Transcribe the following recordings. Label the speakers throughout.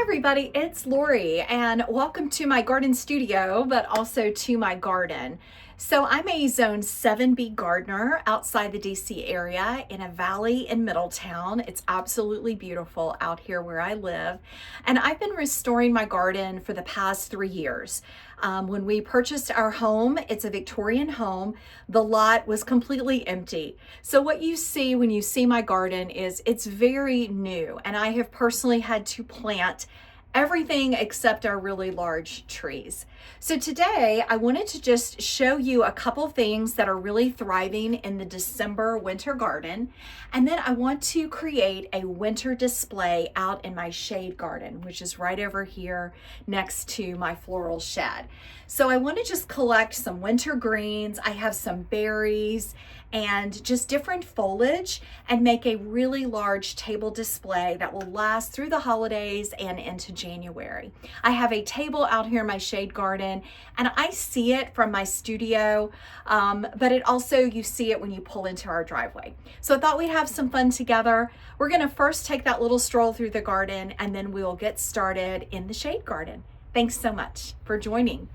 Speaker 1: everybody, it's Lori and welcome to my garden studio, but also to my garden. So I'm a Zone 7B gardener outside the DC area in a valley in Middletown. It's absolutely beautiful out here where I live. And I've been restoring my garden for the past 3 years. When we purchased our home, it's a Victorian home. The lot was completely empty. So what you see when you see my garden is it's very new, and I have personally had to plant everything except our really large trees. So today I wanted to just show you a couple things that are really thriving in the December winter garden. And then I want to create a winter display out in my shade garden, which is right over here next to my floral shed. So I want to just collect some winter greens. I have some berries and just different foliage and make a really large table display that will last through the holidays and into January. I have a table out here in my shade garden and I see it from my studio, but it also, you see it when you pull into our driveway. So I thought we'd have some fun together. We're gonna first take that little stroll through the garden and then we'll get started in the shade garden. Thanks so much for joining.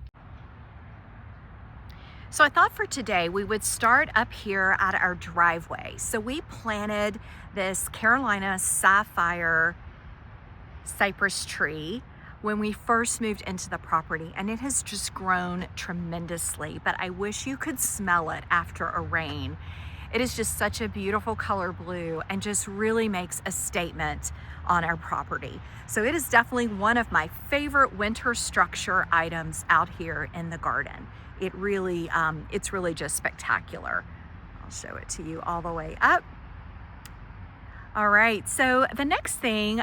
Speaker 1: So I thought for today we would start up here at our driveway. So we planted this Carolina sapphire cypress tree when we first moved into the property, and it has just grown tremendously, but I wish you could smell it after a rain. It is just such a beautiful color blue and just really makes a statement on our property. So it is definitely one of my favorite winter structure items out here in the garden. It's really just spectacular. I'll show it to you all the way up. All right, so the next thing,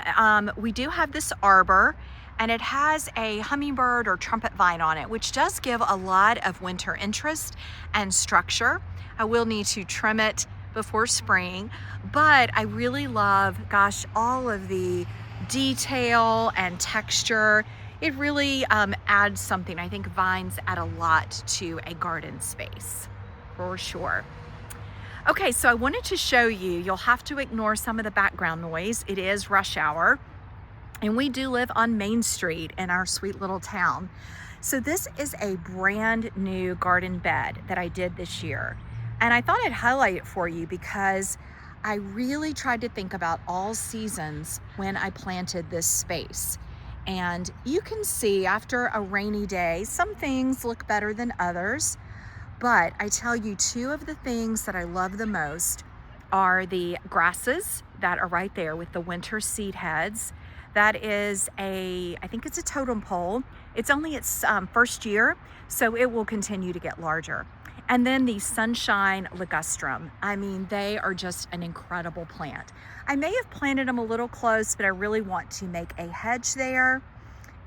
Speaker 1: we do have this arbor, and it has a hummingbird or trumpet vine on it, which does give a lot of winter interest and structure. I will need to trim it before spring, but I really love, gosh, all of the detail and texture. It really adds something. I think vines add a lot to a garden space, for sure. Okay, so I wanted to show you, you'll have to ignore some of the background noise. It is rush hour, and we do live on Main Street in our sweet little town. So this is a brand new garden bed that I did this year. And I thought I'd highlight it for you because I really tried to think about all seasons when I planted this space. And you can see after a rainy day, some things look better than others. But I tell you, two of the things that I love the most are the grasses that are right there with the winter seed heads. That is I think it's a totem pole. It's only its first year, so it will continue to get larger. And then the sunshine ligustrum. I mean, they are just an incredible plant. I may have planted them a little close, but I really want to make a hedge there.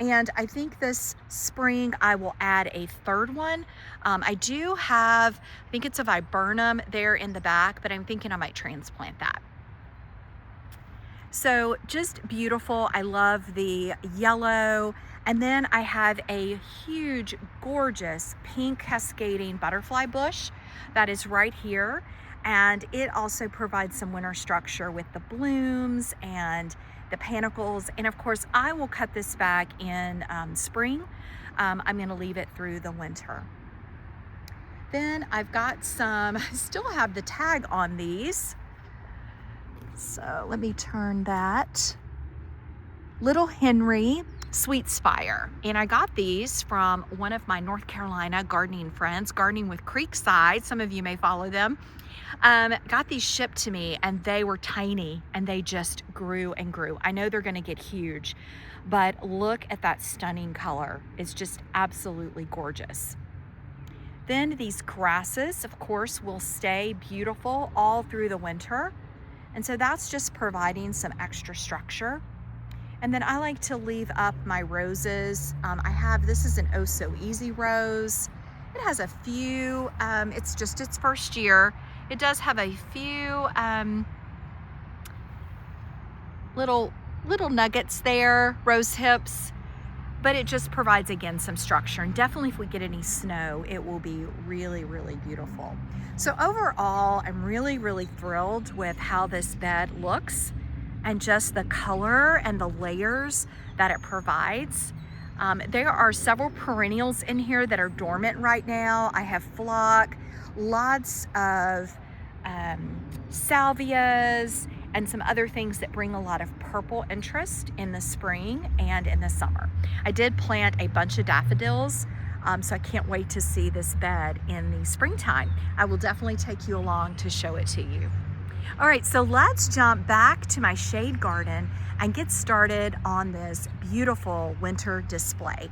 Speaker 1: And I think this spring I will add a third one. I do have, I think it's a viburnum there in the back, but I'm thinking I might transplant that. So just beautiful. I love the yellow. And then I have a huge, gorgeous pink cascading butterfly bush that is right here. And it also provides some winter structure with the blooms and the panicles. And of course, I will cut this back in spring. I'm gonna leave it through the winter. Then I've got some, I still have the tag on these. So let me turn that. Little Henry Sweet Spire. And I got these from one of my North Carolina gardening friends, Gardening with Creekside. Some of you may follow them. Got these shipped to me, and they were tiny and they just grew and grew. I know they're gonna get huge, but look at that stunning color. It's just absolutely gorgeous. Then these grasses, of course, will stay beautiful all through the winter. And so that's just providing some extra structure. And then I like to leave up my roses. This is an Oh So Easy rose. It has a few, it's just its first year. It does have a few little nuggets there, rose hips, but it just provides, again, some structure. And definitely if we get any snow, it will be really, really beautiful. So overall, I'm really, really thrilled with how this bed looks. and just the color and the layers that it provides. There are several perennials in here that are dormant right now. I have phlox, lots of salvias, and some other things that bring a lot of purple interest in the spring and in the summer. I did plant a bunch of daffodils, so I can't wait to see this bed in the springtime. I will definitely take you along to show it to you. All right, so let's jump back to my shade garden and get started on this beautiful winter display.